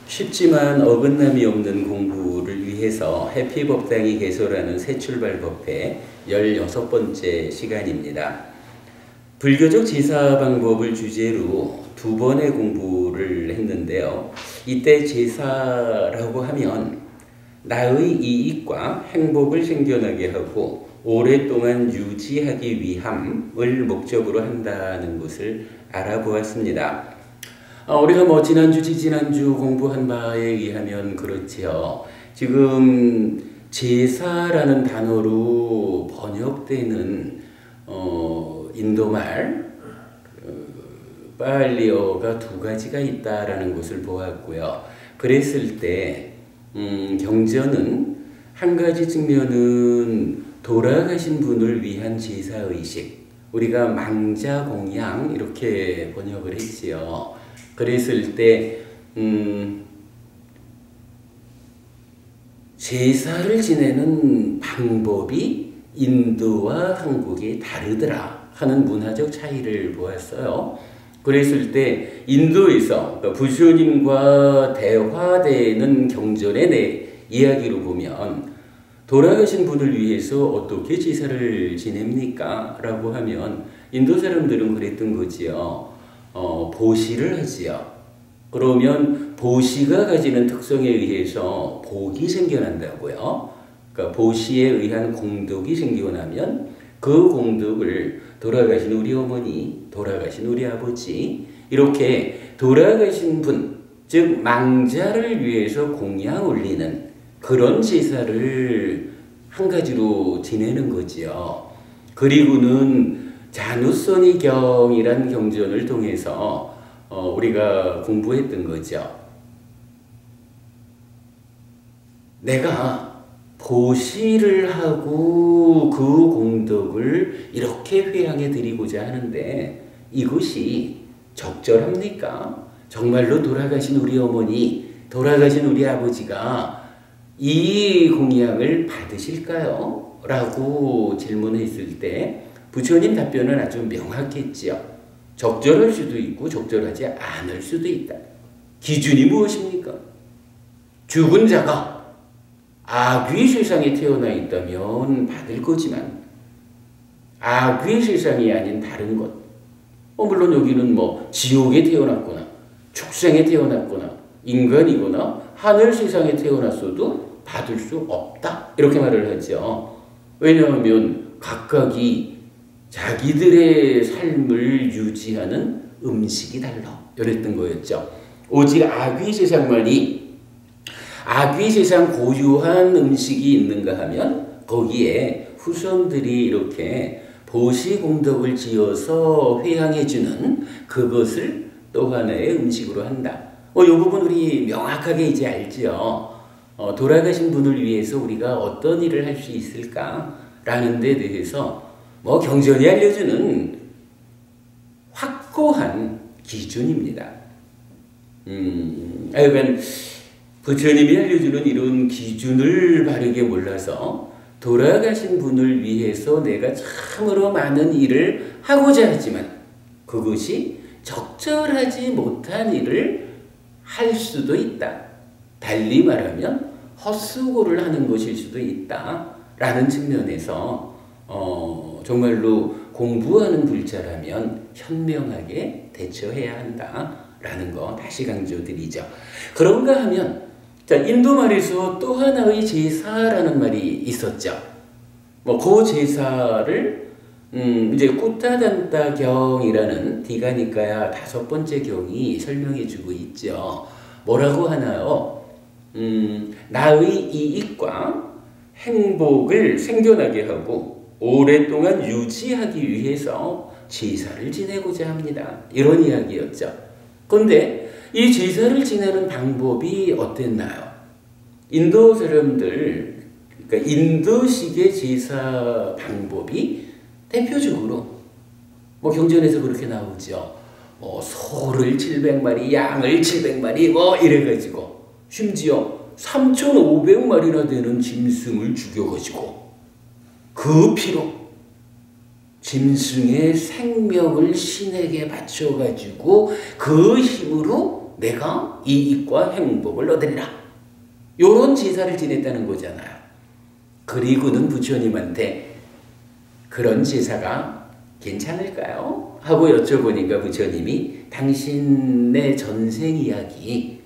쉽지만 어긋남이 없는 공부를 위해서 해피법당이 개설하는 새출발법회 16번째 시간입니다. 불교적 제사 방법을 주제로 두 번의 공부를 했는데요. 이때 제사라고 하면 나의 이익과 행복을 생겨나게 하고 오랫동안 유지하기 위함을 목적으로 한다는 것을 알아보았습니다. 우리가 지난주, 지난주 공부한 바에 의하면 그렇지요. 지금 제사라는 단어로 번역되는 인도말 빨리어가 두 가지가 있다라는 것을 보았고요. 그랬을 때 경전은 한 가지 측면은 돌아가신 분을 위한 제사의식, 우리가 망자공양 이렇게 번역을 했지요. 그랬을 때 제사를 지내는 방법이 인도와 한국이 다르더라 하는 문화적 차이를 보았어요. 그랬을 때 인도에서 부처님과 대화되는 경전의 이야기로 보면 돌아가신 분을 위해서 어떻게 제사를 지냅니까? 라고 하면 인도 사람들은 그랬던 거지요. 보시를 하지요. 그러면 보시가 가지는 특성에 의해서 복이 생겨난다고요. 그러니까 보시에 의한 공덕이 생겨나면 그 공덕을 돌아가신 우리 어머니, 돌아가신 우리 아버지, 이렇게 돌아가신 분, 즉 망자를 위해서 공양 올리는 그런 제사를 한 가지로 지내는 거지요. 그리고는 잔우선이경이란 경전을 통해서 우리가 공부했던 거죠. 내가 보시를 하고 그 공덕을 이렇게 회양해 드리고자 하는데 이것이 적절합니까? 정말로 돌아가신 우리 어머니, 돌아가신 우리 아버지가 이 공양을 받으실까요? 라고 질문했을 때 부처님 답변은 아주 명확했지요. 적절할 수도 있고 적절하지 않을 수도 있다. 기준이 무엇입니까? 죽은 자가 악귀 세상에 태어나 있다면 받을 거지만 악귀 세상이 아닌 다른 것, 물론 여기는 지옥에 태어났거나 축생에 태어났거나 인간이거나 하늘 세상에 태어났어도 받을 수 없다, 이렇게 말을 하죠. 왜냐하면 각각이 자기들의 삶을 유지하는 음식이 달라, 이랬던 거였죠. 오직 악귀 세상만이 악귀 세상 고유한 음식이 있는가 하면 거기에 후손들이 이렇게 보시공덕을 지어서 회양해주는 그것을 또 하나의 음식으로 한다. 이 부분 우리 명확하게 이제 알지요. 돌아가신 분을 위해서 우리가 어떤 일을 할 수 있을까라는 데 대해서 경전이 알려주는 확고한 기준입니다. 그러니까 부처님이 알려주는 이런 기준을 바르게 몰라서 돌아가신 분을 위해서 내가 참으로 많은 일을 하고자 하지만 그것이 적절하지 못한 일을 할 수도 있다. 달리 말하면 헛수고를 하는 것일 수도 있다라는 측면에서 정말로 공부하는 불자라면 현명하게 대처해야 한다라는 거 다시 강조드리죠. 그런가 하면 인도 말에서 또 하나의 제사라는 말이 있었죠. 그 제사를 이제 꾸타단타경이라는 디가니까야 5번째 경이 설명해주고 있죠. 뭐라고 하나요? 나의 이익과 행복을 생겨나게 하고 오랫동안 유지하기 위해서 제사를 지내고자 합니다. 이런 이야기였죠. 그런데 이 제사를 지내는 방법이 어땠나요? 인도 사람들, 그러니까 인도식의 제사 방법이 대표적으로 경전에서 그렇게 나오죠. 소를 700마리, 양을 700마리 이래가지고 심지어 3,500마리나 되는 짐승을 죽여가지고 그 피로 짐승의 생명을 신에게 바쳐가지고 그 힘으로 내가 이익과 행복을 얻으리라. 요런 제사를 지냈다는 거잖아요. 그리고는 부처님한테 그런 제사가 괜찮을까요? 하고 여쭤보니까 부처님이 당신의 전생 이야기,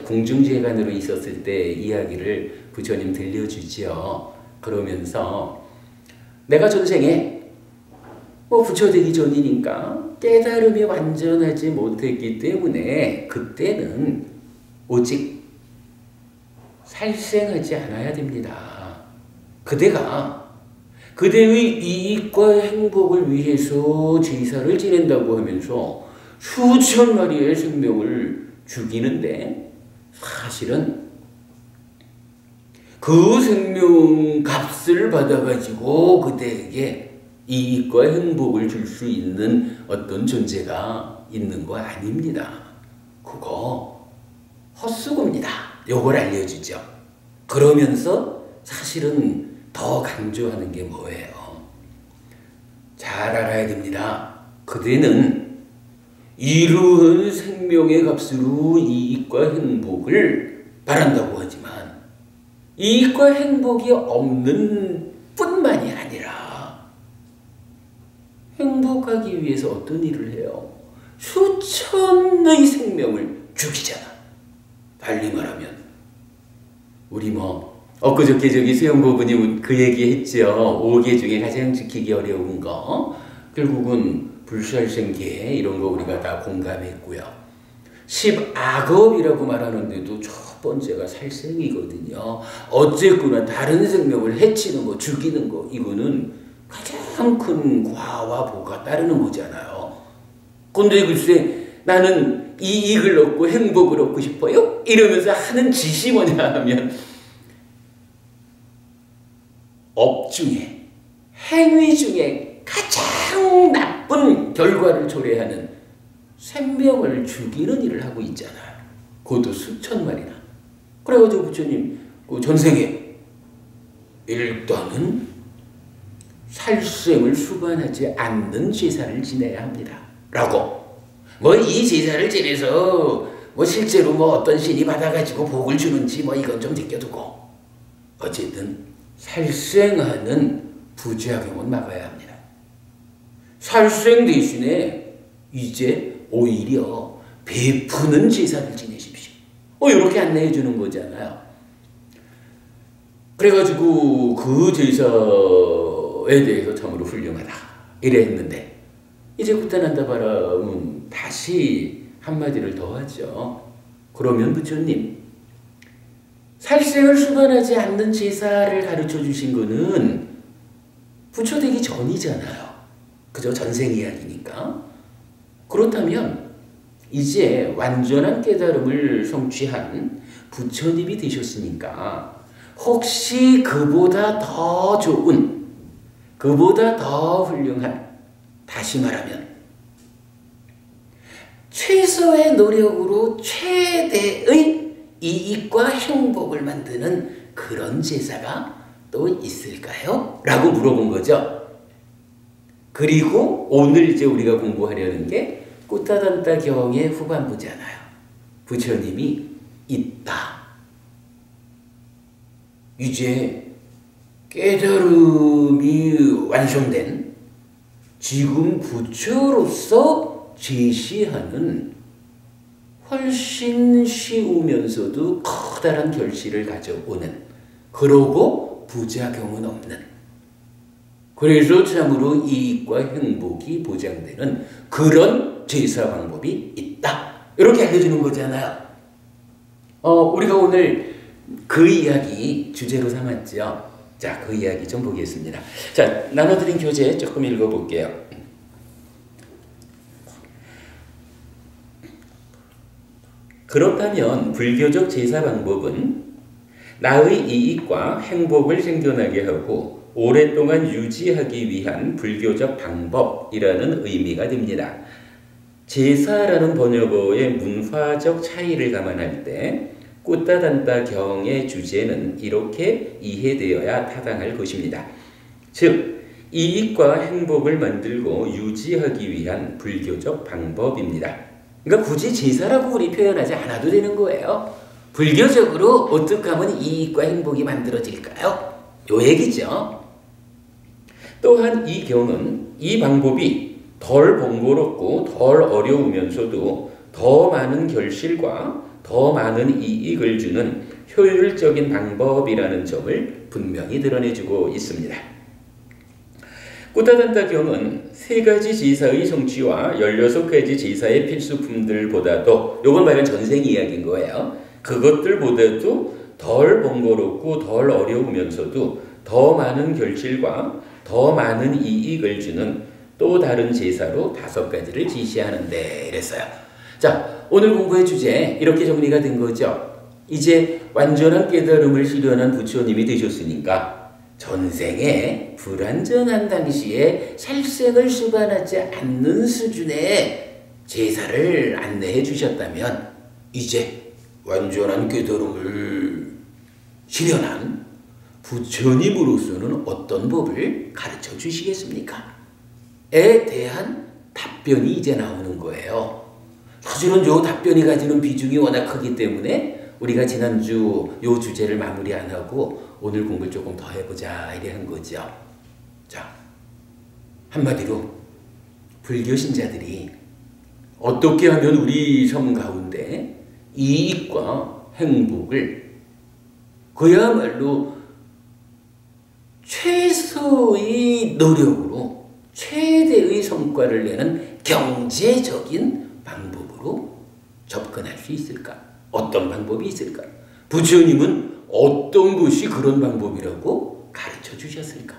궁중재간으로 있었을 때 이야기를 부처님 들려주지요. 그러면서 내가 전생에 부처 되기 전이니까 깨달음이 완전하지 못했기 때문에 그때는 오직 살생하지 않아야 됩니다. 그대가 그대의 이익과 행복을 위해서 제사를 지낸다고 하면서 수천 마리의 생명을 죽이는데 사실은 그 생명 값을 받아가지고 그대에게 이익과 행복을 줄 수 있는 어떤 존재가 있는 거 아닙니다. 그거 헛수고입니다. 요걸 알려주죠. 그러면서 사실은 더 강조하는 게 뭐예요? 잘 알아야 됩니다. 그대는 이루은 생명의 값으로 이익과 행복을 바란다고 하지만 이익과 행복이 없는 뿐만이 아니라 행복하기 위해서 어떤 일을 해요? 수천의 생명을 죽이잖아. 달리 말하면 우리 엊그저께 저기 수영고분이 그 얘기 했죠. 5개 중에 가장 지키기 어려운 거 결국은 불살생계 이런 거 우리가 다 공감했고요. 10악업이라고 말하는데도 첫 번째가 살생이거든요. 어쨌거나 다른 생명을 해치는 거, 죽이는 거, 이거는 가장 큰 과와 보가 따르는 거잖아요. 근데 글쎄 나는 이익을 얻고 행복을 얻고 싶어요? 이러면서 하는 짓이 뭐냐 하면 업 중에, 행위 중에 가장 나쁜 결과를 초래하는 생명을 죽이는 일을 하고 있잖아요. 그것도 수천 마리나. 그래가지고 부처님 그 전생에 일단은 살생을 수반하지 않는 제사를 지내야 합니다. 라고. 이 제사를 지내서 실제로 어떤 신이 받아가지고 복을 주는지 이건 좀 제껴두고 어쨌든 살생하는 부작용은 막아야 합니다. 살생 대신에 이제 오히려 베푸는 제사를 지내십시오. 이렇게 안내해 주는 거잖아요. 그래가지고 그 제사에 대해서 참으로 훌륭하다 이래 했는데 이제 구타난다바람은 다시 한마디를 더 하죠. 그러면 부처님 살생을 수반하지 않는 제사를 가르쳐 주신 거는 부처 되기 전이잖아요. 그저 전생 이야기니까. 그렇다면 이제 완전한 깨달음을 성취한 부처님이 되셨으니까 혹시 그보다 더 좋은, 그보다 더 훌륭한, 다시 말하면 최소의 노력으로 최대의 이익과 행복을 만드는 그런 제사가 또 있을까요? 라고 물어본 거죠. 그리고 오늘 이제 우리가 공부하려는 게 꾸타단타 경의 후반부잖아요. 부처님이 있다. 이제 깨달음이 완성된 지금 부처로서 제시하는 훨씬 쉬우면서도 커다란 결실을 가져오는, 그러고 부작용은 없는, 그래서 참으로 이익과 행복이 보장되는 그런 제사 방법이 있다. 이렇게 알려주는 거잖아요. 우리가 오늘 그 이야기 주제로 삼았죠. 자, 그 이야기 좀 보겠습니다. 자, 나눠드린 교재 조금 읽어볼게요. 그렇다면 불교적 제사 방법은 나의 이익과 행복을 생겨나게 하고 오랫동안 유지하기 위한 불교적 방법이라는 의미가 됩니다. 제사라는 번역어의 문화적 차이를 감안할 때 꾸타단타 경의 주제는 이렇게 이해되어야 타당할 것입니다. 즉, 이익과 행복을 만들고 유지하기 위한 불교적 방법입니다. 그러니까 굳이 제사라고 우리 표현하지 않아도 되는 거예요. 불교적으로 어떻게 하면 이익과 행복이 만들어질까요? 요 얘기죠. 또한 이 경은 이 방법이 덜 번거롭고 덜 어려우면서도 더 많은 결실과 더 많은 이익을 주는 효율적인 방법이라는 점을 분명히 드러내주고 있습니다. 꾸타단타 경은 3가지 제사의 성취와 16가지 제사의 필수품들보다도, 요건 말은 전생 이야기인 거예요. 그것들보다도 덜 번거롭고 덜 어려우면서도 더 많은 결실과 더 많은 이익을 주는 또 다른 제사로 5가지를 지시하는데 이랬어요. 자, 오늘 공부의 주제 이렇게 정리가 된 거죠. 이제 완전한 깨달음을 실현한 부처님이 되셨으니까 전생에 불완전한 당시에 살생을 수반하지 않는 수준의 제사를 안내해 주셨다면 이제 완전한 깨달음을 실현한 부처님으로서는 어떤 법을 가르쳐 주시겠습니까? 에 대한 답변이 이제 나오는 거예요. 사실은 요 답변이 가지는 비중이 워낙 크기 때문에 우리가 지난주 요 주제를 마무리 안 하고 오늘 공부를 조금 더 해보자 이래 한 거죠. 자, 한마디로 불교 신자들이 어떻게 하면 우리 삶 가운데 이익과 행복을 그야말로 최소의 노력으로 최대의 성과를 내는 경제적인 방법으로 접근할 수 있을까? 어떤 방법이 있을까? 부처님은 어떤 것이 그런 방법이라고 가르쳐 주셨을까?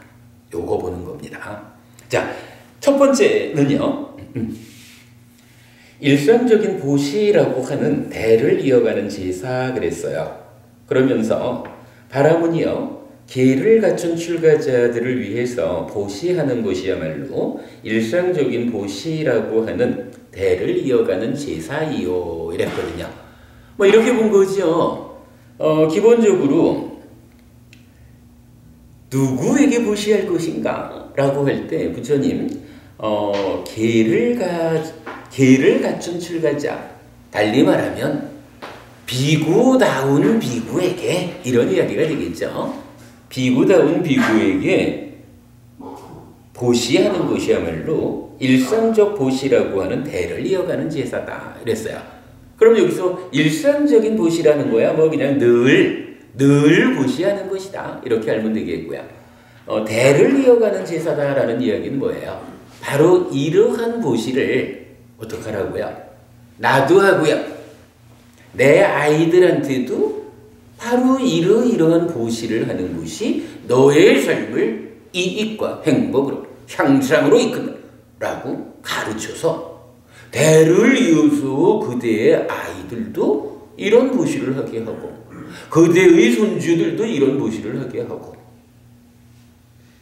요거 보는 겁니다. 자, 첫 번째는요. 일상적인 보시라고 하는 대를 이어가는 제사 그랬어요. 그러면서 바라문이요. 계를 갖춘 출가자들을 위해서 보시하는 것이야말로 일상적인 보시라고 하는 대를 이어가는 제사이요 이랬거든요. 뭐 이렇게 본 거죠. 기본적으로 누구에게 보시할 것인가 라고 할 때 부처님 계를 갖춘 출가자, 달리 말하면 비구다운 비구에게 이런 이야기가 되겠죠. 비구다운 비구에게 보시하는 것이야말로 일상적 보시라고 하는 대를 이어가는 제사다 이랬어요. 그럼 여기서 일상적인 보시라는 거야 뭐 그냥 늘 보시하는 것이다 이렇게 알면 되겠고요. 대를 이어가는 제사다라는 이야기는 뭐예요? 바로 이러한 보시를 어떻게 하라고요? 나도 하고요. 내 아이들한테도 바로 이러한 보시를 하는 것이 너의 삶을 이익과 행복으로 향상으로 이끈다라고 가르쳐서 대를 이어서 그대의 아이들도 이런 보시를 하게 하고 그대의 손주들도 이런 보시를 하게 하고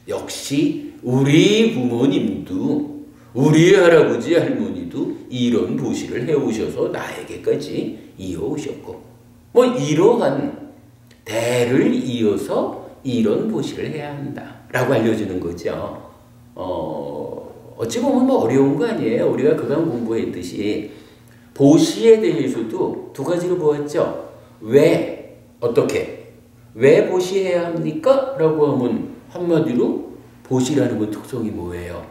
역시 우리 부모님도 우리 할아버지 할머니도 이런 보시를 해오셔서 나에게까지 이어오셨고 뭐 이러한 대를 이어서 이런 보시를 해야 한다라고 알려주는 거죠. 어찌 보면 뭐 어려운 거 아니에요. 우리가 그간 공부했듯이 보시에 대해서도 2가지로 보았죠. 왜, 어떻게, 왜 보시해야 합니까? 라고 하면 한마디로 보시라는 건 특성이 뭐예요?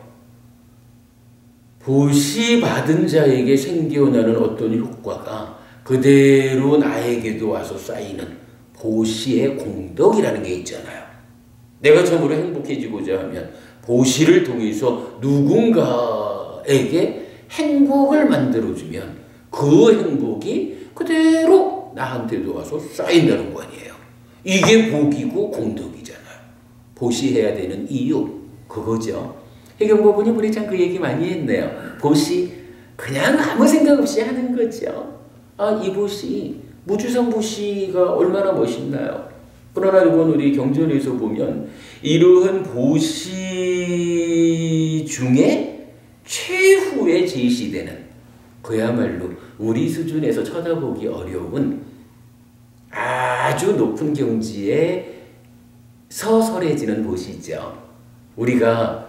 보시 받은 자에게 생겨나는 어떤 효과가 그대로 나에게도 와서 쌓이는 보시의 공덕이라는 게 있잖아요. 내가 참으로 행복해지고자 하면 보시를 통해서 누군가에게 행복을 만들어주면 그 행복이 그대로 나한테도 와서 쌓인다는 거 아니에요. 이게 복이고 공덕이잖아요. 보시해야 되는 이유 그거죠. 해경법원이 우리 참 그 얘기 많이 했네요. 보시 그냥 아무 생각 없이 하는 거죠. 이 보시 무주성 보시가 얼마나 멋있나요? 그러나 이건 우리 경전에서 보면 이러한 보시 중에 최후에 제시되는 그야말로 우리 수준에서 쳐다보기 어려운 아주 높은 경지에 서설해지는 보시죠. 우리가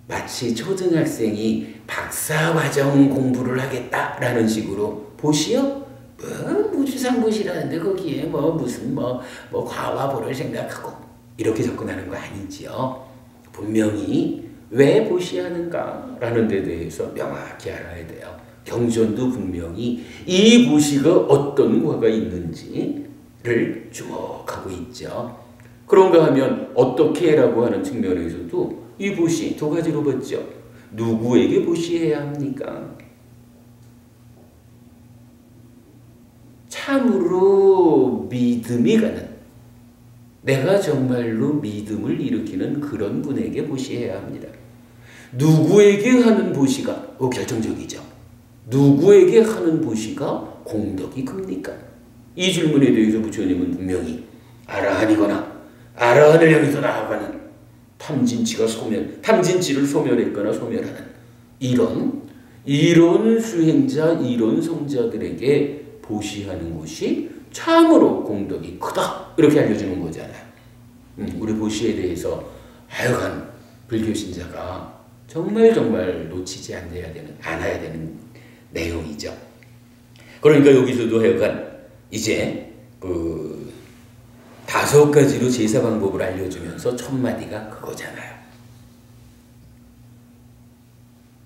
마치 초등학생이 박사과정 공부를 하겠다라는 식으로 보시요? 뭐 무주상보시라는데 거기에 뭐 무슨 뭐 과와보를 생각하고 이렇게 접근하는 거 아니지요. 분명히 왜 보시하는가라는 데 대해서 명확히 알아야 돼요. 경전도 분명히 이 보시가 어떤 과가 있는지를 주목하고 있죠. 그런가 하면 어떻게 라고 하는 측면에서도 이 보시 두 가지로 봤죠. 누구에게 보시해야 합니까? 참으로 믿음이 가는, 내가 정말로 믿음을 일으키는 그런 분에게 보시해야 합니다. 누구에게 하는 보시가 결정적이죠. 누구에게 하는 보시가 공덕이 큽니까? 이 질문에 대해서 부처님은 분명히 아라한이거나 아라한을 향해서 나아가는 탐진치를 소멸했거나 소멸하는 이런 수행자, 이런 성자들에게 보시하는 것이 참으로 공덕이 크다. 이렇게 알려주는 거잖아요. 우리 보시에 대해서 하여간 불교 신자가 정말 놓치지 않아야 되는 내용이죠. 그러니까 여기서도 하여간 이제 5가지로 제사 방법을 알려주면서 첫 마디가 그거잖아요.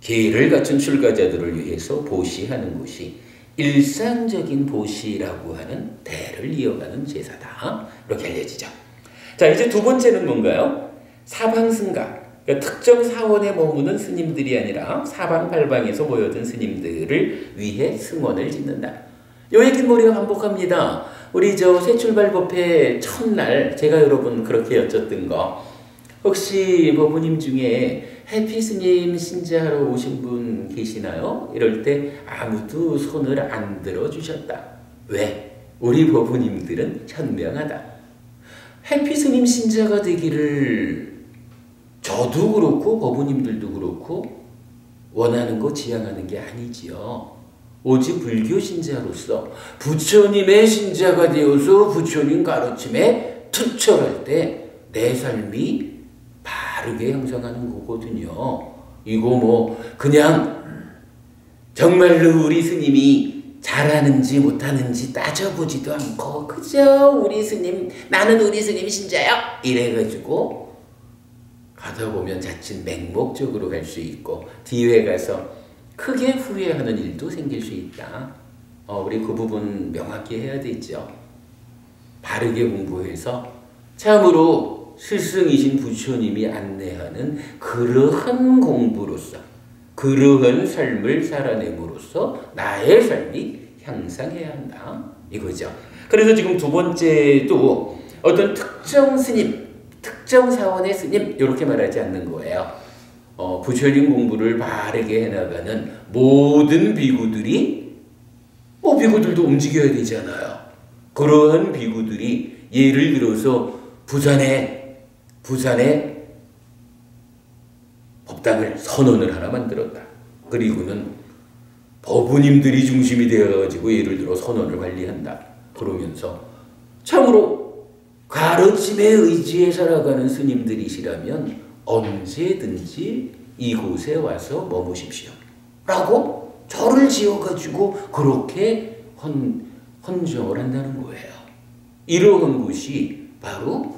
계를 갖춘 출가자들을 위해서 보시하는 것이 일상적인 보시라고 하는 대를 이어가는 제사다. 이렇게 알려지죠. 자, 이제 두 번째는 뭔가요? 사방승가. 그러니까 특정 사원에 머무는 스님들이 아니라 사방팔방에서 모여든 스님들을 위해 승원을 짓는다. 요 얘기는 우리가 반복합니다. 우리 새출발법회 첫날 제가 여러분 그렇게 여쭸던 거, 혹시 법부님 중에 해피 스님 신자하러 오신 분 계시나요? 이럴 때 아무도 손을 안 들어주셨다. 왜? 우리 법부님들은 현명하다. 해피 스님 신자가 되기를 저도 그렇고 법부님들도 그렇고 원하는 거 지향하는 게 아니지요. 오직 불교 신자로서 부처님의 신자가 되어서 부처님 가르침에 투철할 때 내 삶이 바르게 형성하는 거거든요. 이거 그냥 정말로 우리 스님이 잘하는지 못하는지 따져보지도 않고 그저 우리 스님, 나는 우리 스님 신자야 이래가지고 가다 보면 자칫 맹목적으로 갈 수 있고 뒤에 가서 크게 후회하는 일도 생길 수 있다. 우리 그 부분 명확히 해야 되죠. 바르게 공부해서 참으로 스승이신 부처님이 안내하는 그러한 공부로서, 그러한 삶을 살아냄으로써 나의 삶이 향상해야 한다. 이거죠. 그래서 지금 두 번째도 어떤 특정 스님, 특정 사원의 스님 이렇게 말하지 않는 거예요. 부처님 공부를 바르게 해나가는 모든 비구들이, 비구들도 움직여야 되잖아요. 그러한 비구들이 예를 들어서 부산에 법당을 선언을 하나 만들었다. 그리고는 법부님들이 중심이 되어가지고 예를 들어 선언을 관리한다. 그러면서 참으로 가르침에 의지해 살아가는 스님들이시라면 언제든지 이곳에 와서 머무십시오. 라고 절을 지어가지고 그렇게 헌정을 한다는 거예요. 이러한 것이 바로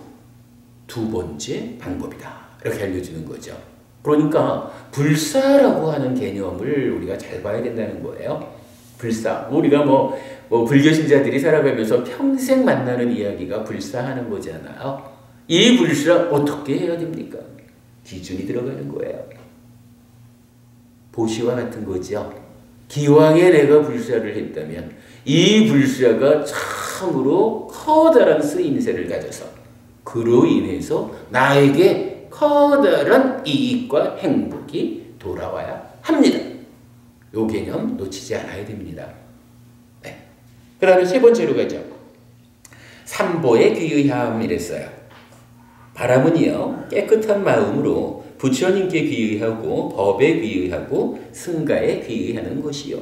두 번째 방법이다. 이렇게 알려주는 거죠. 그러니까 불사라고 하는 개념을 우리가 잘 봐야 된다는 거예요. 불사. 우리가 불교 신자들이 살아가면서 평생 만나는 이야기가 불사하는 거잖아요. 이 불사 어떻게 해야 됩니까? 기준이 들어가는 거예요. 보시와 같은 거죠. 기왕에 내가 불사를 했다면 이 불사가 참으로 커다란 쓰임새를 가져서 그로 인해서 나에게 커다란 이익과 행복이 돌아와야 합니다. 이 개념 놓치지 않아야 됩니다. 네. 그 다음에 세 번째로 가죠. 삼보의 귀의함 이랬어요. 바람은요, 깨끗한 마음으로 부처님께 귀의하고 법에 귀의하고 승가에 귀의하는 것이요.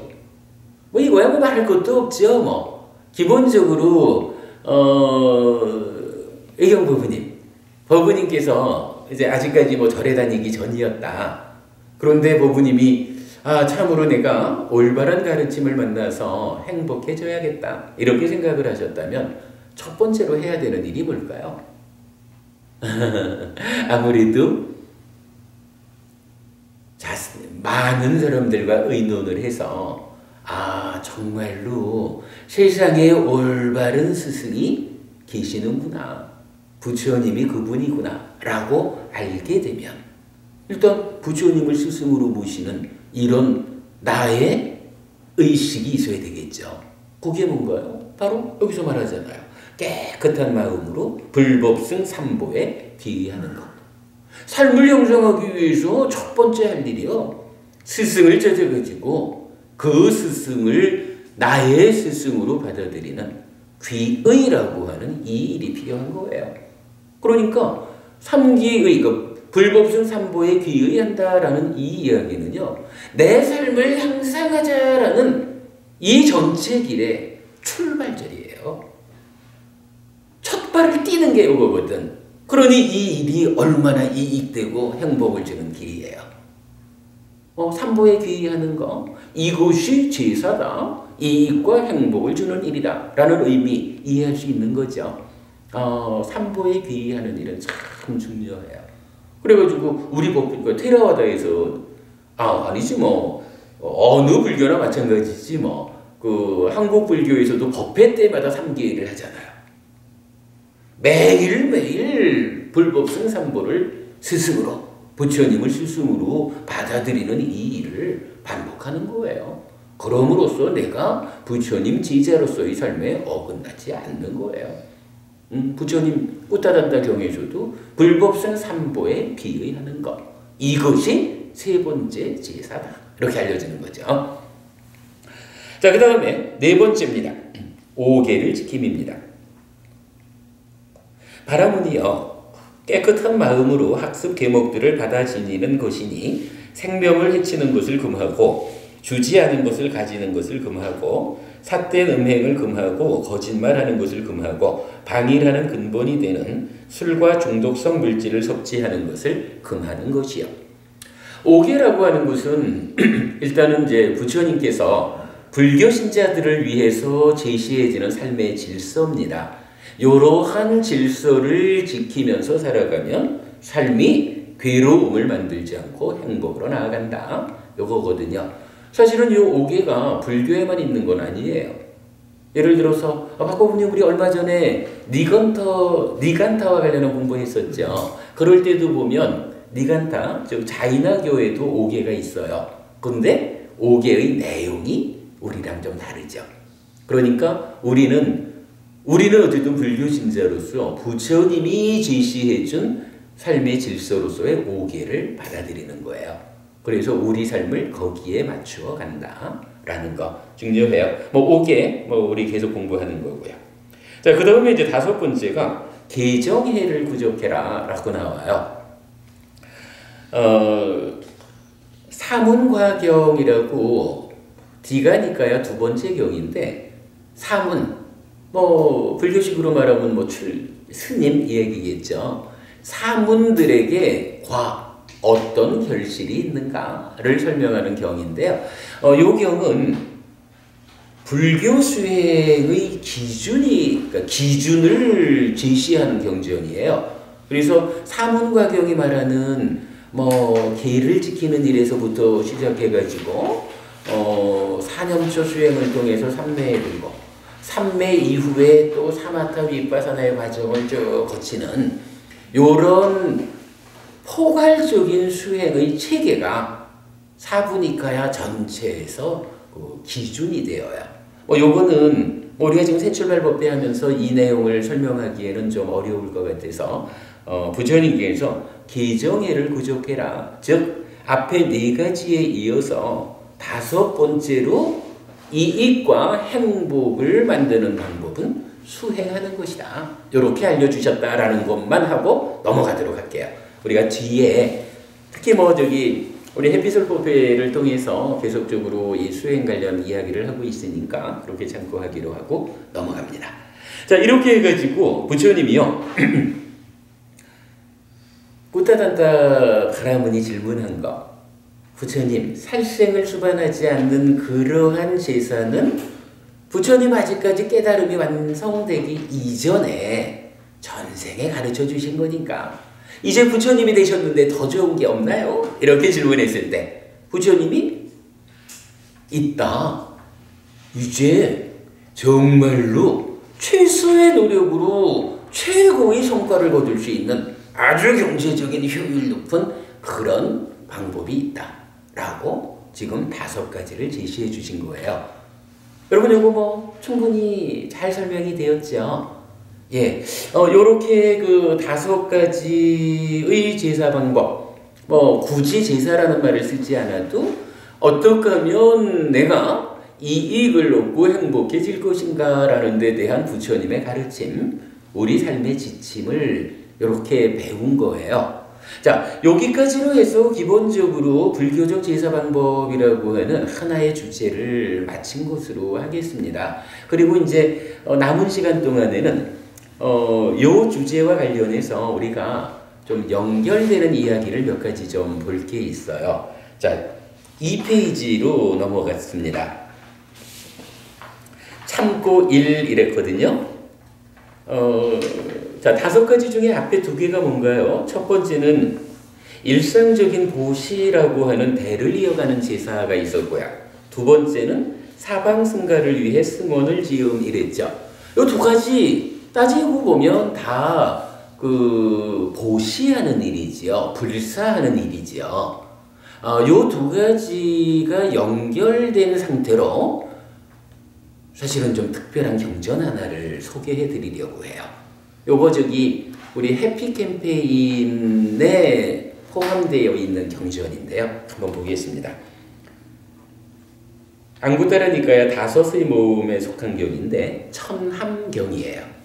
이거야 말할 것도 없죠. 기본적으로 의경 법부님께서 이제 아직까지 절에 다니기 전이었다. 그런데 법부님이 참으로 내가 올바른 가르침을 만나서 행복해져야겠다. 이렇게 생각을 하셨다면 첫 번째로 해야 되는 일이 뭘까요? 아무래도 많은 사람들과 의논을 해서 정말로 세상에 올바른 스승이 계시는구나. 부처님이 그분이구나 라고 알게 되면 일단 부처님을 스승으로 모시는 이런 나의 의식이 있어야 되겠죠. 그게 뭔가요? 바로 여기서 말하잖아요. 깨끗한 마음으로 불법승 삼보에 귀의하는 것. 삶을 형성하기 위해서 첫 번째 할 일이요. 스승을 찾아가지고 그 스승을 나의 스승으로 받아들이는 귀의라고 하는 이 일이 필요한 거예요. 그러니까 삼기의, 불법승 삼보에 귀의한다라는 이 이야기는요. 내 삶을 향상하자라는 이 전체 길의 출발절이에요. 첫 발을 띄는 게 이거거든. 그러니 이 일이 얼마나 이익되고 행복을 주는 길이에요. 삼보에 귀의하는 거, 이것이 제사다. 이익과 행복을 주는 일이다. 라는 의미 이해할 수 있는 거죠. 삼보에 귀의하는 일은 참 중요해요. 그래가지고 우리 법과 테라와다에서 아니지 뭐 어느 불교나 마찬가지지 뭐 그 한국 불교에서도 법회 때마다 삼계일을 하잖아요. 매일매일 불법승 삼보를 스승으로 부처님을 스승으로 받아들이는 이 일을 반복하는 거예요. 그럼으로써 내가 부처님 제자로서의 삶에 어긋나지 않는 거예요. 부처님 꾸따단다 경에서도 불법승 삼보에 귀의하는 것, 이것이 세 번째 제사다. 이렇게 알려지는 거죠. 자, 그 다음에 네 번째입니다. 오계를 지킴입니다. 바라문이요, 깨끗한 마음으로 학습 계목들을 받아 지니는 것이니 생명을 해치는 것을 금하고 주지 않은 것을 가지는 것을 금하고 삿된 음행을 금하고 거짓말하는 것을 금하고 방일하는 근본이 되는 술과 중독성 물질을 섭취하는 것을 금하는 것이요. 오계라고 하는 것은 일단은 이제 부처님께서 불교 신자들을 위해서 제시해지는 삶의 질서입니다. 이러한 질서를 지키면서 살아가면 삶이 괴로움을 만들지 않고 행복으로 나아간다. 이거거든요. 사실은 이 오계가 불교에만 있는 건 아니에요. 예를 들어서 박고부님 우리 얼마 전에 니간타와 관련한 공부했었죠. 그럴 때도 보면 니간타, 즉 자이나교에도 오계가 있어요. 그런데 오계의 내용이 우리랑 좀 다르죠. 그러니까 우리는 어쨌든 불교 신자로서 부처님이 제시해준 삶의 질서로서의 오계를 받아들이는 거예요. 그래서 우리 삶을 거기에 맞추어 간다라는 거 중요해요. 오계, 우리 계속 공부하는 거고요. 자, 그 다음에 이제 다섯 번째가 개정해를 구족해라 라고 나와요. 사문과경이라고 디가니까야 두 번째 경인데, 사문, 불교식으로 말하면 스님 이 얘기겠죠. 사문들에게 어떤 결실이 있는가를 설명하는 경인데요. 이 경은 불교 수행의 기준을 제시하는 경전이에요. 그래서 사문과경이 말하는 계를 지키는 일에서부터 시작해가지고 사념초 수행을 통해서 삼매에 들고 삼매 이후에 또 사마타 위빠사나의 과정을 쭉 거치는 요런 포괄적인 수행의 체계가 사부니카야 전체에서 기준이 되어요. 요거는 우리가 지금 새출발법배 하면서 이 내용을 설명하기에는 좀 어려울 것 같아서 부처님께서 개정해를 구족해라. 즉 앞에 네 가지에 이어서 다섯 번째로 이익과 행복을 만드는 방법은 수행하는 것이다. 이렇게 알려주셨다라는 것만 하고 넘어가도록 할게요. 우리가 뒤에 특히 우리 해피솔법회를 통해서 계속적으로 이 수행 관련 이야기를 하고 있으니까 그렇게 참고하기로 하고 넘어갑니다. 자, 이렇게 해가지고 부처님이요 꾸따단다 바라문이 질문한 거, 부처님 살생을 수반하지 않는 그러한 제사는 부처님 아직까지 깨달음이 완성되기 이전에 전생에 가르쳐 주신 거니까 이제 부처님이 되셨는데 더 좋은 게 없나요? 이렇게 질문했을 때 부처님이 있다. 이제 정말로 최소의 노력으로 최고의 성과를 거둘 수 있는 아주 경제적인 효율 높은 그런 방법이 있다. 라고 지금 5가지를 제시해 주신 거예요. 여러분 이거 뭐 충분히 잘 설명이 되었죠? 예, 요렇게 그 5가지의 제사 방법, 뭐 굳이 제사라는 말을 쓰지 않아도 어떻게 하면 내가 이익을 얻고 행복해질 것인가라는 데 대한 부처님의 가르침, 우리 삶의 지침을 이렇게 배운 거예요. 자, 여기까지로 해서 기본적으로 불교적 제사 방법이라고 하는 하나의 주제를 마친 것으로 하겠습니다. 그리고 이제 남은 시간 동안에는 요 주제와 관련해서 우리가 좀 연결되는 이야기를 몇 가지 좀 볼 게 있어요. 자, 2페이지로 넘어갔습니다. 참고 1 이랬거든요. 자, 5가지 중에 앞에 2개가 뭔가요? 첫 번째는 일상적인 보시라고 하는 대를 이어가는 제사가 있었고요. 2번째는 사방승가를 위해 승원을 지음 이랬죠. 이 2가지 따지고 보면 다 그 보시하는 일이지요. 불사하는 일이지요. 이 2가지가 연결된 상태로 사실은 좀 특별한 경전 하나를 소개해 드리려고 해요. 요거 우리 해피 캠페인에 포함되어 있는 경전인데요. 한번 보겠습니다. 안구따라 니까야 5의 모음에 속한 경인데 천함경이에요.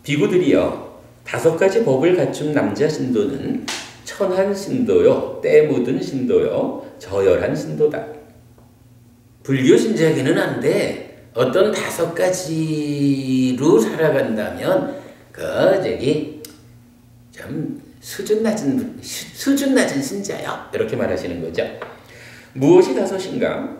비구들이여 5가지 법을 갖춘 남자 신도는 천한 신도요, 때 묻은 신도요, 저열한 신도다. 불교 신자에게는 안 돼. 어떤 5가지로 살아간다면 좀 수준 낮은 신자요. 이렇게 말하시는 거죠. 무엇이 5인가?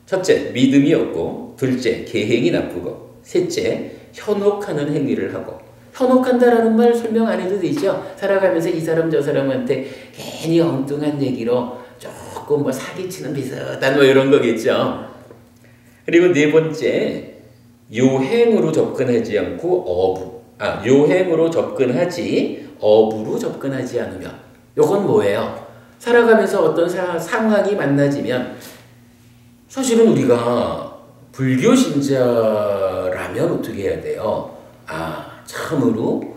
첫째, 믿음이 없고, 둘째, 계행이 나쁘고, 셋째, 현혹하는 행위를 하고. 현혹한다라는 말 설명 안 해도 되죠. 살아가면서 이 사람 저 사람한테 괜히 엉뚱한 얘기로 조금 뭐 사기치는 비슷한 뭐 이런 거겠죠. 그리고 4번째, 요행으로 접근하지 않고 요행으로 접근하지 업으로 접근하지 않으면. 요건 뭐예요? 살아가면서 어떤 상황이 만나지면 사실은 우리가 불교 신자라면 어떻게 해야 돼요? 참으로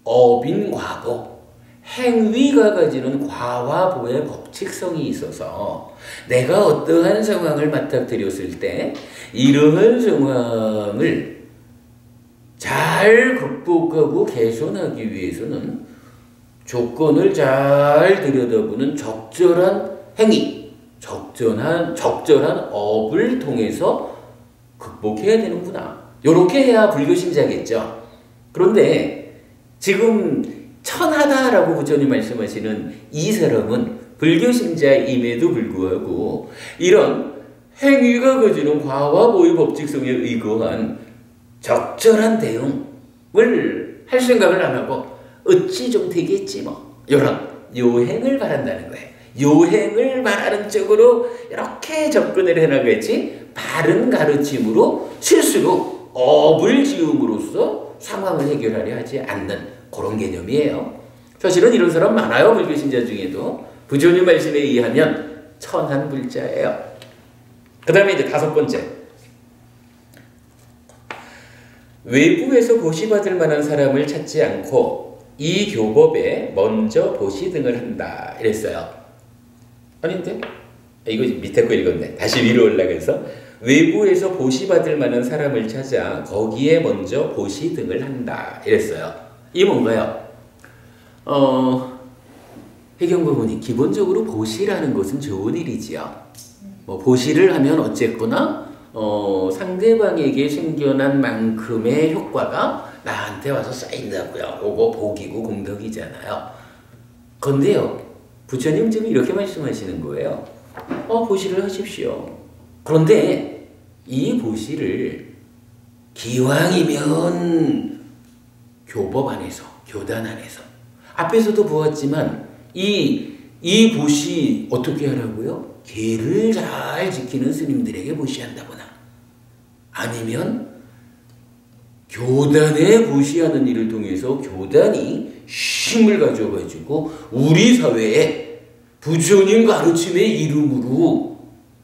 업인과보, 행위가 가지는 과와보의 법칙성이 있어서 내가 어떠한 상황을 맞닥뜨렸을 때 이러한 상황을 잘 극복하고 개선하기 위해서는 조건을 잘 들여다보는 적절한 행위, 적절한 업을 통해서 극복해야 되는구나. 이렇게 해야 불교 신자겠죠. 그런데 지금 천하다라고 부처님 말씀하시는 이 사람은 불교 신자임에도 불구하고 이런 행위가 가지는 과와 보의 법칙성에 의거한 적절한 대응을 할 생각을 안 하고 어찌 좀 되겠지 뭐 이런 요행을 바란다는 거예요. 요행을 바라는 쪽으로 이렇게 접근을 해나가야지 바른 가르침으로 실수로 업을 지음으로써 상황을 해결하려 하지 않는 그런 개념이에요. 사실은 이런 사람 많아요. 불교 신자 중에도. 부처님 말씀에 의하면 천한불자예요. 그 다음에 이제 5번째, 외부에서 보시받을 만한 사람을 찾지 않고 이 교법에 먼저 보시 등을 한다 이랬어요. 아닌데? 이거 밑에 거 읽었네. 다시 위로 올라가서 외부에서 보시받을 만한 사람을 찾아 거기에 먼저 보시 등을 한다 이랬어요. 이게 뭔가요? 해경부모님, 기본적으로 보시라는 것은 좋은 일이지요. 뭐 보시를 하면 어쨌거나 상대방에게 생겨난 만큼의 효과가 나한테 와서 쌓인다고요. 그거 복이고 공덕이잖아요. 그런데요, 부처님 지금 이렇게 말씀하시는 거예요. 보시를 하십시오. 그런데 이 보시를 기왕이면 교법 안에서, 교단 안에서, 앞에서도 보았지만 이 보시 어떻게 하라고요? 계를 잘 지키는 스님들에게 보시한다거나, 아니면 교단에 보시하는 일을 통해서 교단이 힘을 가져가지고 우리 사회에 부처님 가르침의 이름으로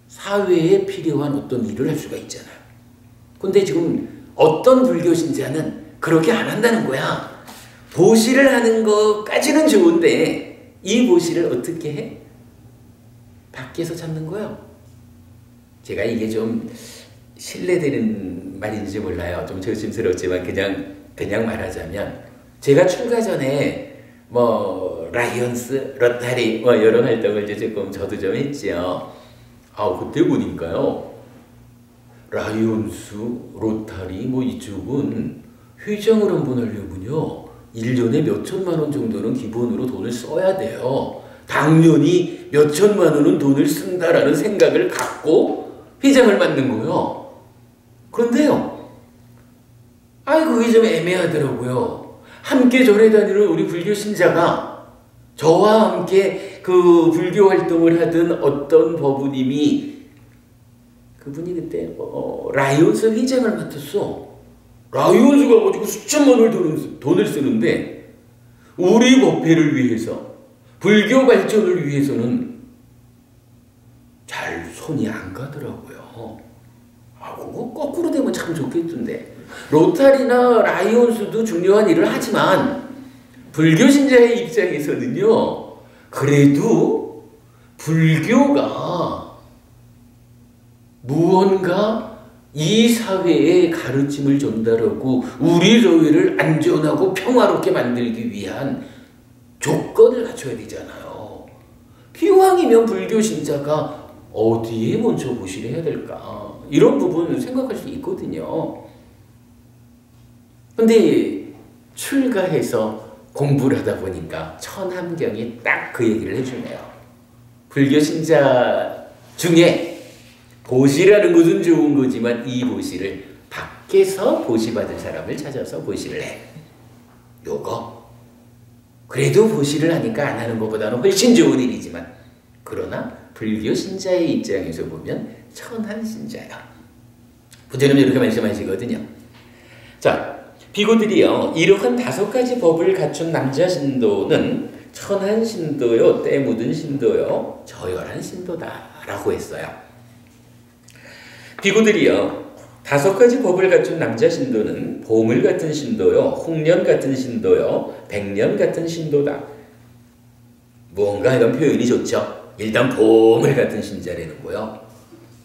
사회에 필요한 어떤 일을 할 수가 있잖아요. 근데 지금 어떤 불교 신자는 그렇게 안 한다는 거야. 보시를 하는 것까지는 좋은데 이 보시를 어떻게 해? 밖에서 찾는 거예요. 제가 이게 좀 신뢰되는 말인지 몰라요. 좀 조심스럽지만 그냥 말하자면, 제가 출가 전에 라이언스, 로타리 이런 활동을 이제 조금 저도 좀 했죠. 그때 보니까요, 라이언스, 로타리 이쪽은 회장을 한번 하려면요 1년에 몇 천만 원 정도는 기본으로 돈을 써야 돼요. 당연히 몇 천만 원은 돈을 쓴다라는 생각을 갖고 회장을 맡는 거예요. 그런데요, 그게 좀 애매하더라고요. 함께 절에 다니는 우리 불교 신자가 저와 함께 그 불교 활동을 하던 어떤 법우님이, 그분이 그때 라이온스 회장을 맡았어. 라이온스가 가지고 수천만 원을 돈을 쓰는데 우리 법회를 위해서, 불교 발전을 위해서는 잘 손이 안 가더라고요. 그거 거꾸로 되면 참 좋겠던데. 로타리나 라이온스도 중요한 일을 하지만 불교 신자의 입장에서는요, 그래도 불교가 무언가 이 사회에 가르침을 전달하고 우리 사회를 안전하고 평화롭게 만들기 위한 조건을 갖춰야 되잖아요. 기왕이면 불교 신자가 어디에 먼저 보시를 해야 될까? 이런 부분을 생각할 수 있거든요. 근데 출가해서 공부를 하다 보니까 천함경이 딱 그 얘기를 해주네요. 불교 신자 중에 보시라는 것은 좋은 거지만 이 보시를 밖에서 보시받을 사람을 찾아서 보시를 해. 요거 그래도 보시를 하니까 안 하는 것보다는 훨씬 좋은 일이지만, 그러나 불교 신자의 입장에서 보면 천한 신자야. 부처님은 이렇게 말씀하시거든요. 자, 비구들이요, 이러한 5가지 법을 갖춘 남자 신도는 천한 신도요, 때 묻은 신도요, 저열한 신도다라고 했어요. 비구들이요, 5가지 법을 갖춘 남자 신도는 보물 같은 신도요, 홍련 같은 신도요, 백년 같은 신도다. 무언가 이런 표현이 좋죠. 일단 보물 같은 신자라는 거요.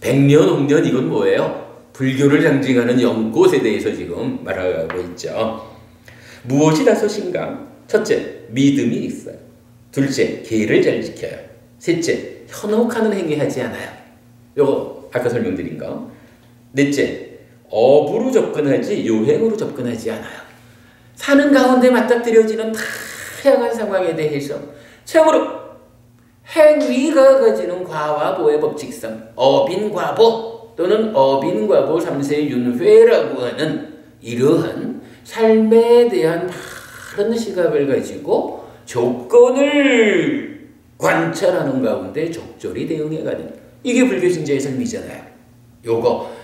백년, 홍련, 이건 뭐예요? 불교를 상징하는 연꽃에 대해서 지금 말하고 있죠. 무엇이 5인가? 첫째, 믿음이 있어요. 둘째, 계를 잘 지켜요. 셋째, 현혹하는 행위하지 않아요. 요거 아까 설명드린 거. 넷째, 업으로 접근하지 요행으로 접근하지 않아요. 사는 가운데 맞닥뜨려지는 다양한 상황에 대해서 참으로 행위가 가지는 과와 보의 법칙성, 어빈과보 또는 어빈과보 3세 윤회라고 하는 이러한 삶에 대한 바른 시각을 가지고 조건을 관찰하는 가운데 적절히 대응해가는, 이게 불교신자의 삶이잖아요. 요거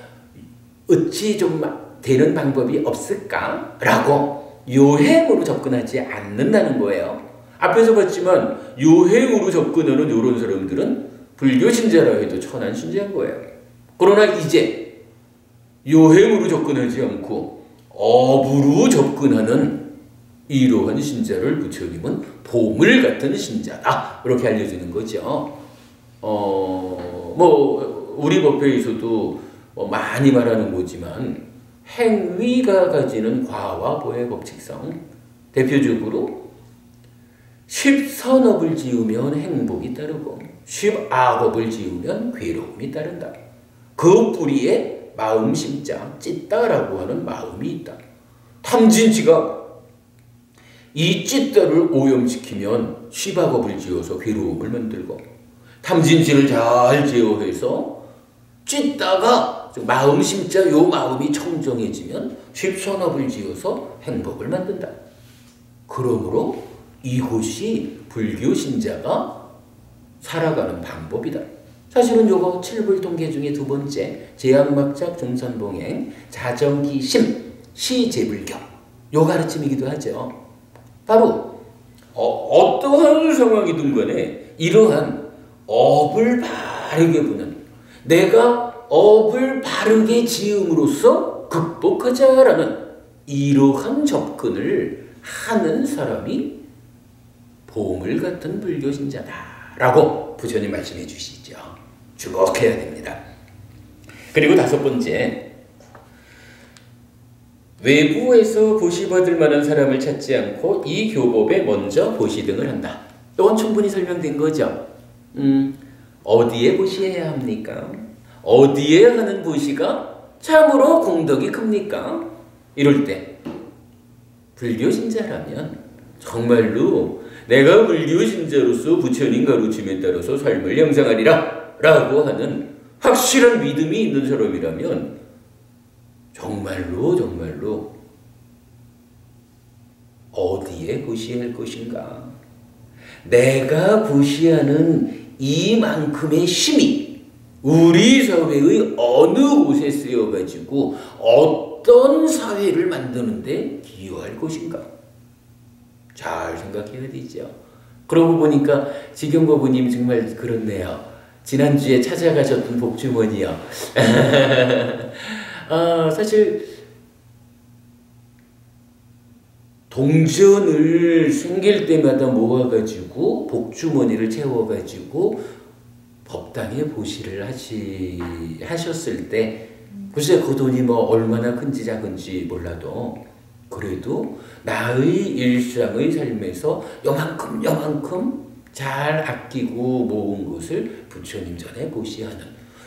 어찌 좀 되는 방법이 없을까? 라고 요행으로 접근하지 않는다는 거예요. 앞에서 봤지만 요행으로 접근하는 이런 사람들은 불교신자라 해도 천한 신자인 거예요. 그러나 이제 요행으로 접근하지 않고 업으로 접근하는 이러한 신자를 부처님은 보물 같은 신자다, 이렇게 알려주는 거죠. 우리 법회에서도 많이 말하는 거지만 행위가 가지는 과와 보의 법칙성, 대표적으로 10선업을 지으면 행복이 따르고 10악업을 지으면 괴로움이 따른다. 그 뿌리에 마음심자, 찢다라고 하는 마음이 있다. 탐진치가 이 찢다를 오염시키면 시박업을 지어서 괴로움을 만들고, 탐진치를 잘 제어해서 찢다가 마음 심자 요 마음이 청정해지면 십선업을 지어서 행복을 만든다. 그러므로 이곳이 불교 신자가 살아가는 방법이다. 사실은 요거 칠불통계 중에 두 번째 제약막작 중선봉행 자정기심 시제불교 요 가르침이기도 하죠. 바로 어떠한 상황이든 간에 이러한 업을 바르게 보는, 내가 업을 바르게 지음으로써 극복하자라는 이러한 접근을 하는 사람이 보물 같은 불교 신자다라고 부처님 말씀해 주시죠. 주목해야 됩니다. 그리고 다섯 번째, 외부에서 보시받을 만한 사람을 찾지 않고 이 교법에 먼저 보시등을 한다. 이건 충분히 설명된 거죠. 어디에 보시해야 합니까? 어디에 하는 보시가 참으로 공덕이 큽니까? 이럴 때 불교 신자라면 정말로 내가 불교 신자로서 부처님 가르침에 따라서 삶을 형성하리라 라고 하는 확실한 믿음이 있는 사람이라면 정말로 어디에 보시할 것인가? 내가 보시하는 이만큼의 힘이 우리 사회의 어느 곳에 쓰여가지고 어떤 사회를 만드는데 기여할 것인가? 잘 생각해야 되죠. 그러고 보니까 지경법부님 정말 그렇네요. 지난주에 찾아가셨던 복주머니요. 사실 동전을 생길 때마다 모아가지고 복주머니를 채워가지고 법당에 보시를 하셨을 때 글쎄 그 돈이 뭐 얼마나 큰지 작은지 몰라도 그래도 나의 일상의 삶에서 요만큼 잘 아끼고 모은 것을 부처님 전에 보시하는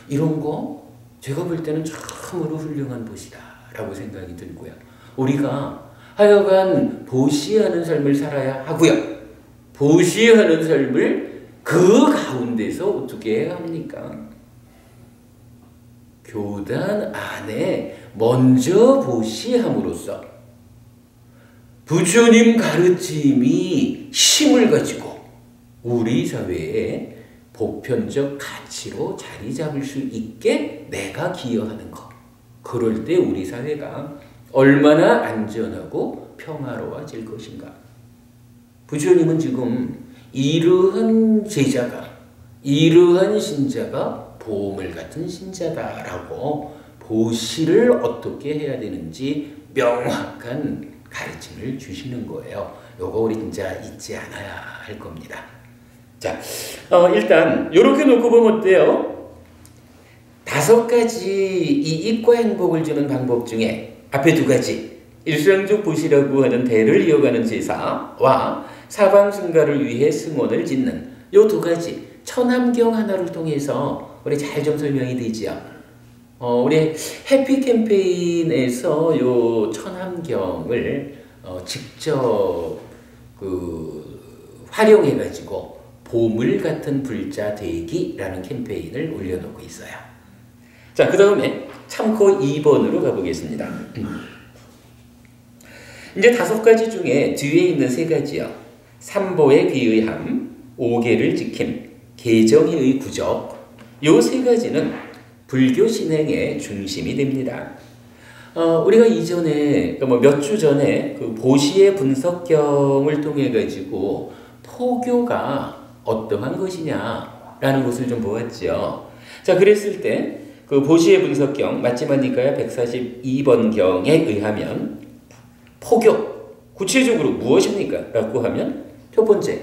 이런 거 제가 볼 때는 참으로 훌륭한 보시다라고 생각이 들고요. 우리가 하여간 보시하는 삶을 살아야 하고요. 보시하는 삶을 그 가운데서 어떻게 해야 합니까? 교단 안에 먼저 보시함으로써 부처님 가르침이 힘을 가지고 우리 사회에 보편적 가치로 자리 잡을 수 있게 내가 기여하는 것. 그럴 때 우리 사회가 얼마나 안전하고 평화로워질 것인가. 부처님은 지금 이러한 제자가, 이러한 신자가 보물 같은 신자다라고 보시를 어떻게 해야 되는지 명확한 가르침을 주시는 거예요. 요거 우리 진짜 잊지 않아야 할 겁니다. 자, 일단 이렇게 놓고 보면 어때요? 5가지 이 이과 행복을 주는 방법 중에 앞에 2가지 일상적 보시라고 하는 대를 이어가는 제사와 사방승가를 위해 승원을 짓는 요 2가지 천함경 하나를 통해서 우리 잘 좀 설명이 되지요. 우리 해피 캠페인에서 요 천함경을 직접 활용해가지고 보물 같은 불자 되기라는 캠페인을 올려놓고 있어요. 자, 그 다음에 참고 2번으로 가보겠습니다. 이제 5가지 중에 뒤에 있는 3가지요. 삼보의 귀의함, 5계를 지킴, 계정의 구적, 요 3가지는 불교 신행의 중심이 됩니다. 우리가 이전에 몇 주 전에 그 보시의 분석경을 통해 가지고 포교가 어떠한 것이냐라는 것을 좀 보았죠. 자, 그랬을 때 그 보시의 분석경 맞지만니까요 142번경에 의하면 포교 구체적으로 무엇입니까? 라고 하면 첫 번째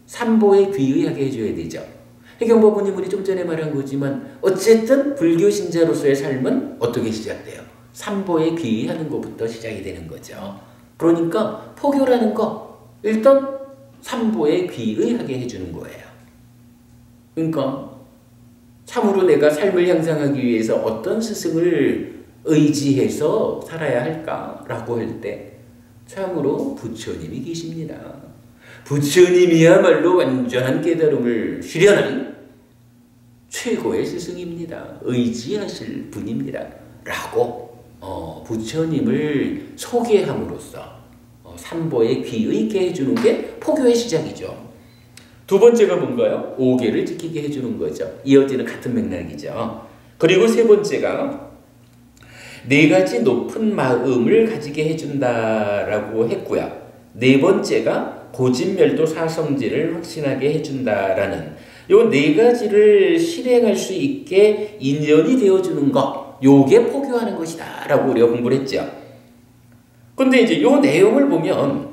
삼보에 귀의하게 해줘야 되죠. 해경법부님 우리 좀 전에 말한 거지만 어쨌든 불교 신자로서의 삶은 어떻게 시작돼요? 삼보에 귀의하는 것부터 시작이 되는 거죠. 그러니까 포교라는 거 일단 삼보에 귀의하게 해주는 거예요. 그러니까 참으로 내가 삶을 향상하기 위해서 어떤 스승을 의지해서 살아야 할까라고 할 때 참으로 부처님이 계십니다. 부처님이야말로 완전한 깨달음을 실현한 최고의 스승입니다. 의지하실 분입니다. 라고 부처님을 소개함으로써 삼보에 귀 있게 해주는 게 포교의 시작이죠. 두 번째가 뭔가요? 오계를 지키게 해주는 거죠. 이어지는 같은 맥락이죠. 그리고 세 번째가 네 가지 높은 마음을 가지게 해준다라고 했고요. 네 번째가 고진멸도 사성지를 확신하게 해준다라는 요 네 가지를 실행할 수 있게 인연이 되어주는 것, 요게 포교하는 것이다 라고 우리가 공부를 했죠. 근데 이제 요 내용을 보면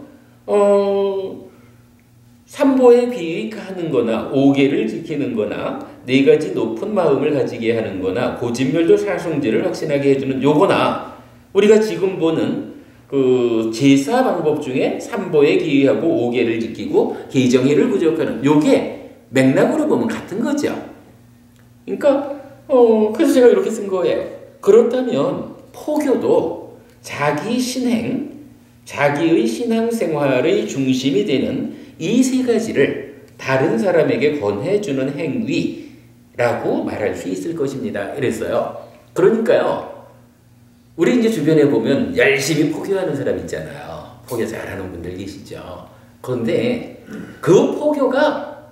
삼보에 비익하는 거나 오계를 지키는 거나 네 가지 높은 마음을 가지게 하는 거나 고진멸도 사성지를 확신하게 해주는 요거나 우리가 지금 보는 그 제사 방법 중에 삼보에 기의하고 오계를 지키고 계정회를 구족하는 요게 맥락으로 보면 같은 거죠. 그러니까 그래서 제가 이렇게 쓴 거예요. 그렇다면 포교도 자기 신행, 자기의 신앙생활의 중심이 되는 이 세 가지를 다른 사람에게 권해주는 행위라고 말할 수 있을 것입니다. 이랬어요. 그러니까요. 우리 이제 주변에 보면 열심히 포교하는 사람 있잖아요. 포교 잘하는 분들 계시죠. 그런데 그 포교가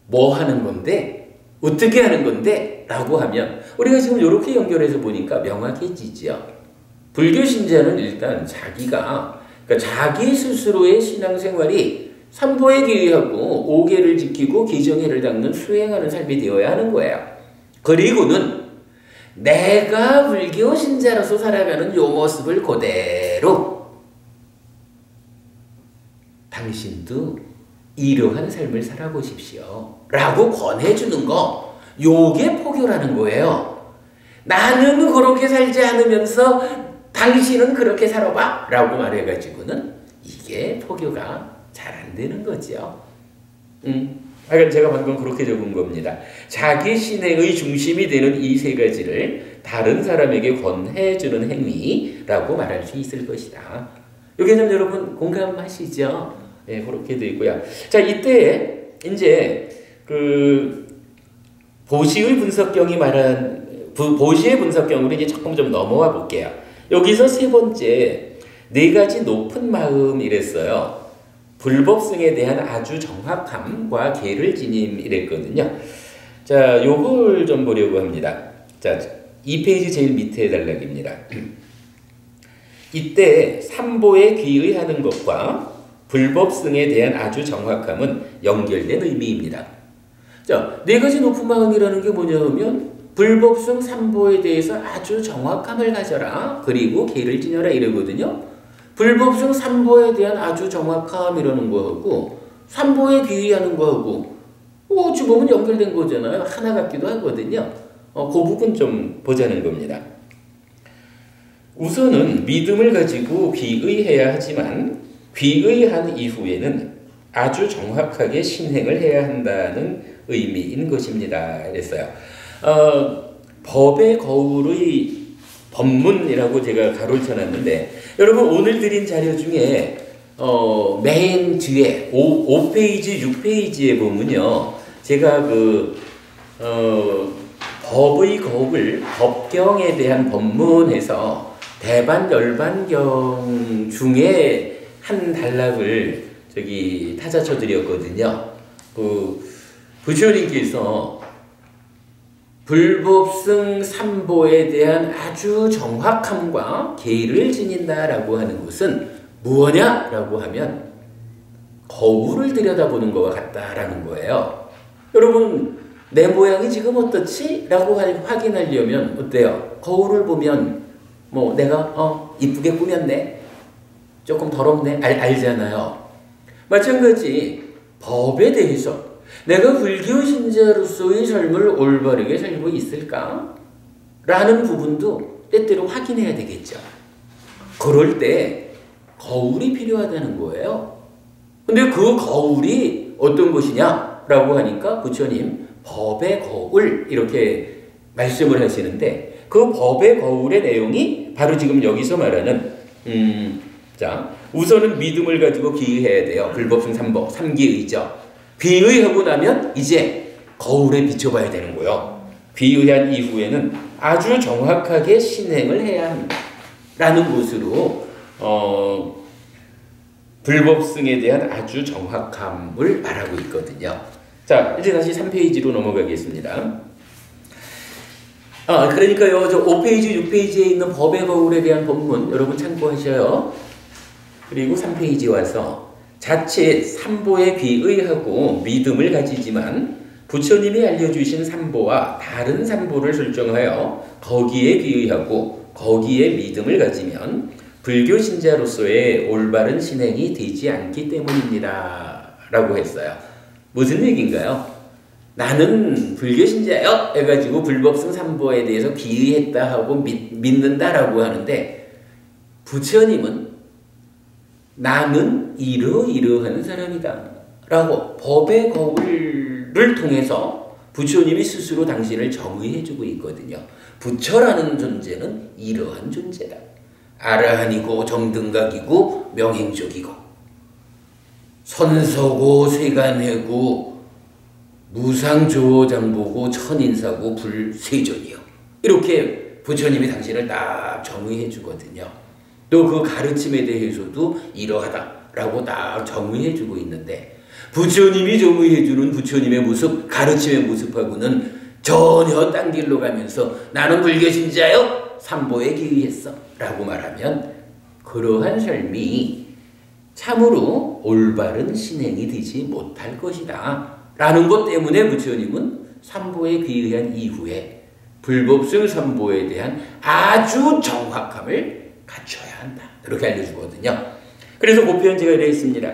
뭐 하는 건데? 어떻게 하는 건데? 라고 하면 우리가 지금 이렇게 연결해서 보니까 명확해지죠. 불교 신자는 일단 자기가 그러니까 자기 스스로의 신앙생활이 삼보에 기의하고 오계를 지키고 기정회를 닦는 수행하는 삶이 되어야 하는 거예요. 그리고는 내가 불교 신자로서 살아가는 요 모습을 그대로 당신도 이러한 삶을 살아보십시오 라고 권해주는 거, 요게 포교라는 거예요. 나는 그렇게 살지 않으면서 당신은 그렇게 살아봐 라고 말해가지고는 이게 포교가 잘 안 되는 거죠. 제가 방금 그렇게 적은 겁니다. 자기 신행의 중심이 되는 이 세 가지를 다른 사람에게 권해주는 행위라고 말할 수 있을 것이다. 이게 좀 여러분 공감하시죠? 네, 그렇게 되고요. 자, 이때 이제 그 보시의 분석경이 말한 보시의 분석경으로 이제 조금 좀 넘어와 볼게요. 여기서 세 번째 네 가지 높은 마음 이랬어요. 불법성에 대한 아주 정확함과 계를 지님 이랬거든요. 자, 요걸 좀 보려고 합니다. 자, 2페이지 제일 밑에 단락입니다. 이때 삼보에 귀의하는 것과 불법성에 대한 아주 정확함은 연결된 의미입니다. 자, 네 가지 높은 마음이라는 게 뭐냐면 불법성 삼보에 대해서 아주 정확함을 가져라. 그리고 계를 지녀라 이러거든요. 불법성 삼보에 대한 아주 정확함이라는 거하고 삼보에 귀의하는 거하고 어찌 보면 연결된 거잖아요. 하나 같기도 하거든요. 그 부분 좀 보자는 겁니다. 우선은 믿음을 가지고 귀의해야 하지만 귀의한 이후에는 아주 정확하게 신행을 해야 한다는 의미인 것입니다. 그랬어요. 법의 거울의 법문이라고 제가 가로를 쳐놨는데 여러분 오늘 드린 자료 중에 맨 뒤에 5페이지, 6페이지에 보면요. 제가 법의 거울, 법경에 대한 법문에서 대반 열반경 중에 한 단락을 저기 타자쳐 드렸거든요. 부처님께서 불법성 삼보에 대한 아주 정확함과 계를 지닌다라고 하는 것은 무엇냐라고 하면 거울을 들여다보는 것과 같다라는 거예요. 여러분 내 모양이 지금 어떻지? 라고 확인하려면 어때요? 거울을 보면 뭐 내가 이쁘게 꾸몄네? 조금 더럽네? 알잖아요. 마찬가지 법에 대해서 내가 불교 신자로서의 삶을 올바르게 살고 있을까? 라는 부분도 때때로 확인해야 되겠죠. 그럴 때 거울이 필요하다는 거예요. 근데 그 거울이 어떤 것이냐? 라고 하니까 부처님 법의 거울 이렇게 말씀을 하시는데 그 법의 거울의 내용이 바로 지금 여기서 말하는 자, 우선은 믿음을 가지고 귀의해야 돼요. 불법승 삼보, 삼기의죠. 귀의하고 나면 이제 거울에 비춰봐야 되는 거예요. 귀의한 이후에는 아주 정확하게 신행을 해야 한다 라는 것으로 불법승에 대한 아주 정확함을 말하고 있거든요. 자, 이제 다시 3페이지로 넘어가겠습니다. 그러니까요, 저 5페이지, 6페이지에 있는 법의 거울에 대한 본문 여러분 참고하셔요. 그리고 3페이지 와서 자칫 삼보에 귀의하고 믿음을 가지지만 부처님이 알려주신 삼보와 다른 삼보를 설정하여 거기에 귀의하고 거기에 믿음을 가지면 불교 신자로서의 올바른 신행이 되지 않기 때문입니다 라고 했어요. 무슨 얘기인가요? 나는 불교 신자요 해가지고 불법승 삼보에 대해서 귀의했다 하고 믿는다라고 하는데 부처님은 나는 이러이러한 사람이다 라고 법의 거울을 통해서 부처님이 스스로 당신을 정의해주고 있거든요. 부처라는 존재는 이러한 존재다. 아라한이고 정등각이고 명행족이고 선서고 세간회고 무상조장보고 천인사고 불세존이요. 이렇게 부처님이 당신을 딱 정의해 주거든요. 또 그 가르침에 대해서도 이러하다라고 딱 정의해 주고 있는데 부처님이 정의해 주는 부처님의 모습, 가르침의 모습하고는 전혀 딴 길로 가면서 나는 불교신자요 삼보에 귀의했어 라고 말하면 그러한 삶이 참으로 올바른 신행이 되지 못할 것이다 라는 것 때문에 부처님은 삼보에 귀의한 이후에 불법승 삼보에 대한 아주 정확함을 갖춰야 한다 이렇게 알려주거든요. 그래서 그 표현 제가 이렇게 했습니다.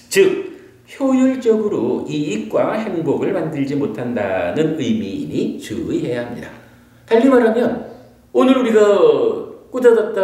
즉 효율적으로 이익과 행복을 만들지 못한다는 의미이니 주의해야 합니다. 달리 말하면 오늘 우리가 꾸다닥다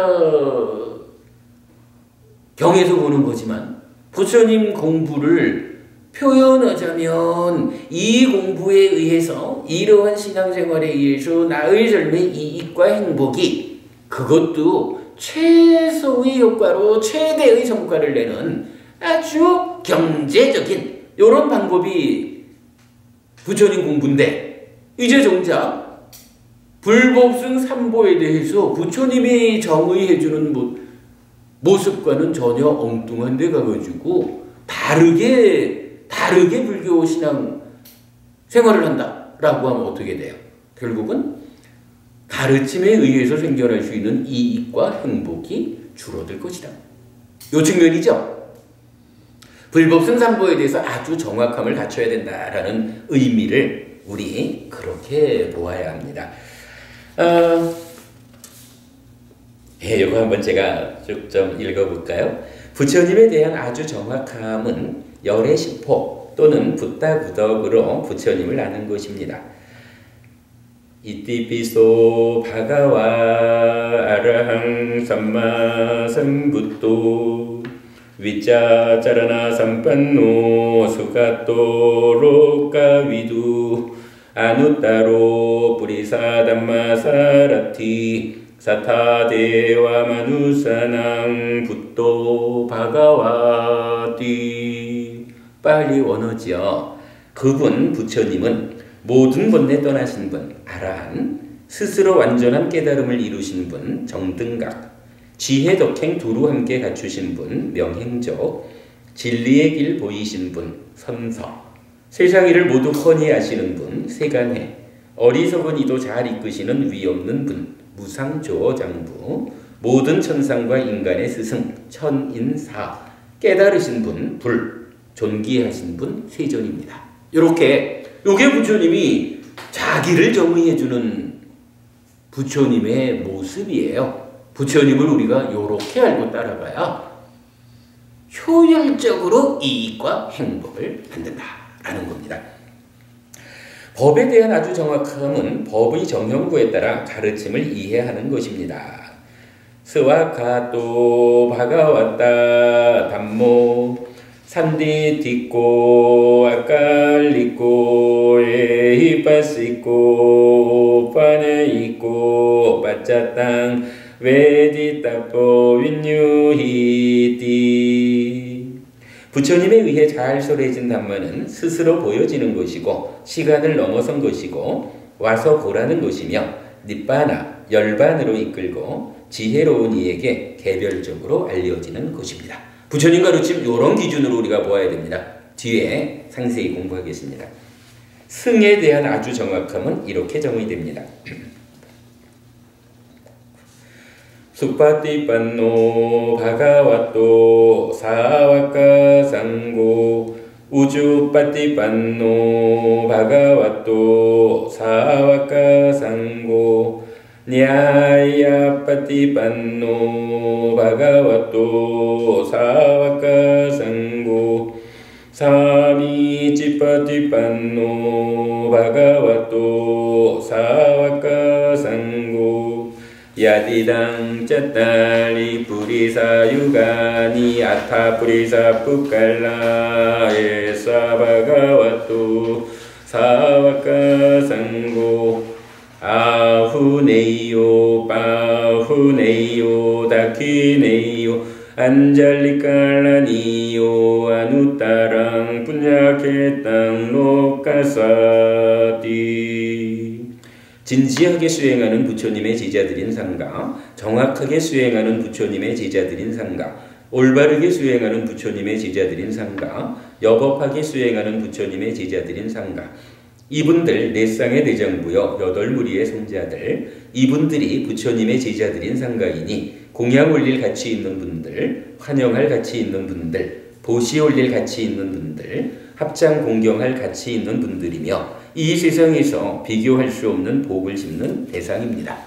경에서 보는 거지만 부처님 공부를 표현하자면 이 공부에 의해서 이러한 신앙생활에 의해서 나의 삶의 이익과 행복이 그것도 최소의 효과로 최대의 성과를 내는 아주 경제적인 이런 방법이 부처님 공부인데 이제 정작 불법승 삼보에 대해서 부처님이 정의해주는 모습과는 전혀 엉뚱한 데 가가지고 다르게 불교 신앙 생활을 한다라고 하면 어떻게 돼요? 결국은 가르침에 의해서 생겨날 수 있는 이익과 행복이 줄어들 것이다. 요 측면이죠. 불법승 삼보에 대해서 아주 정확함을 갖춰야 된다라는 의미를 우리 그렇게 보아야 합니다. 이거 한번 제가 쭉 좀 읽어볼까요? 부처님에 대한 아주 정확함은 열의 시포 또는 붓다구덕으로 부처님을 아는 것입니다. 이티피소 바가와 아라항 삼마 삼붓도 위짜짜라나 삼판노 수가또 로까위두 아누따로 뿌리사담마사라티 사타데와 마누사낭 붓도 바가와띠 빨리 원어지요. 그분 부처님은 모든 번뇌 떠나신 분 아라한, 스스로 완전한 깨달음을 이루신 분 정등각, 지혜 덕행 두루 함께 갖추신 분 명행적, 진리의 길 보이신 분 선서, 세상 일을 모두 훤히 아시는 분 세간해, 어리석은 이도 잘 이끄시는 위없는 분 무상조어장부, 모든 천상과 인간의 스승 천인사, 깨달으신 분 불, 존귀하신 분 세존입니다. 이렇게 요게 부처님이 자기를 정의해주는 부처님의 모습이에요. 부처님을 우리가 요렇게 알고 따라가야 효율적으로 이익과 행복을 만든다라는 겁니다. 법에 대한 아주 정확함은 법의 정형구에 따라 가르침을 이해하는 것입니다. 스와카토 바가왔다 담모 산디티코 아칼리코 에히파시코 파네이코 빠짜땅 외디따뽀 윈유히띠. 부처님에 의해 잘 설해진 담마는 스스로 보여지는 것이고 시간을 넘어선 것이고 와서 보라는 것이며 니빠나 열반으로 이끌고 지혜로운 이에게 개별적으로 알려지는 것입니다. 부처님 가르침 이런 기준으로 우리가 보아야 됩니다. 뒤에 상세히 공부하겠습니다. 승에 대한 아주 정확함은 이렇게 정의됩니다. 수파티판노 바가와토 사와카 상고 우주파티판노 바가와토 사와카 상고 냐야파티판노 바가와토 사와카 상고 사미치파티판노 바가와토 사와카 상고 야디당 짜따리 뿌리사 유가니 아타 뿌리사 뿌깔라 에사 바가와토 사와카 상고 아후네요 파후네요 다키네요 안잘리칼라니요 아누타랑 분야케땅 로카사티. 진지하게 수행하는 부처님의 제자들인 상가, 정확하게 수행하는 부처님의 제자들인 상가, 올바르게 수행하는 부처님의 제자들인 상가, 여법하게 수행하는 부처님의 제자들인 상가. 이분들 네 쌍의 대장부여 여덟 무리의 손자들, 이분들이 부처님의 제자들인 상가이니 공양 올릴 가치 있는 분들, 환영할 가치 있는 분들, 보시 올릴 가치 있는 분들, 합장 공경할 가치 있는 분들이며 이 세상에서 비교할 수 없는 복을 짚는 대상입니다.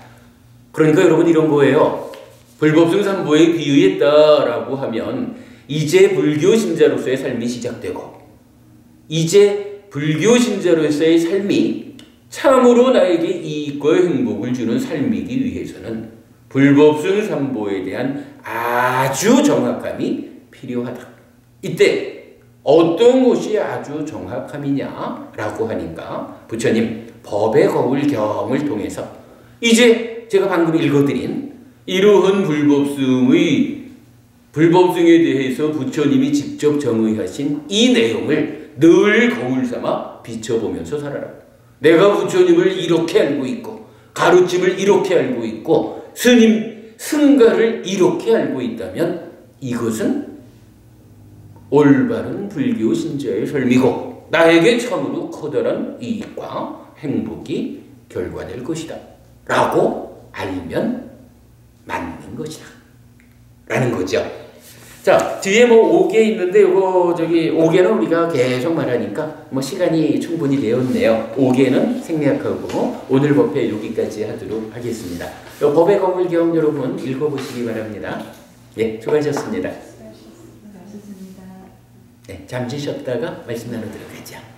그러니까 여러분 이런 거예요. 불법승 삼보에 비유했다라고 하면 이제 불교 신자로서의 삶이 시작되고 이제 불교 신자로서의 삶이 참으로 나에게 이익과 행복을 주는 삶이기 위해서는 불법승 삼보에 대한 아주 정확함이 필요하다. 이때 어떤 것이 아주 정확함이냐라고 하니까 부처님 법의 거울경을 통해서 이제 제가 방금 읽어드린 이러한 불법승에 대해서 부처님이 직접 정의하신 이 내용을 늘 거울 삼아 비춰보면서 살아라. 내가 부처님을 이렇게 알고 있고 가르침을 이렇게 알고 있고 승가를 이렇게 알고 있다면 이것은 올바른 불교 신자의 삶이고 나에게 참으로 커다란 이익과 행복이 결과될 것이다 라고 알면 맞는 것이다 라는 거죠. 자, 뒤에 뭐 5개 있는데 요거 5개는 우리가 계속 말하니까 뭐 시간이 충분히 되었네요. 5개는 생략하고 오늘 법회 여기까지 하도록 하겠습니다. 요 법의 거울경 여러분 읽어보시기 바랍니다. 예, 수고하셨습니다. 네, 잠시 쉬었다가 말씀 나누도록 하죠.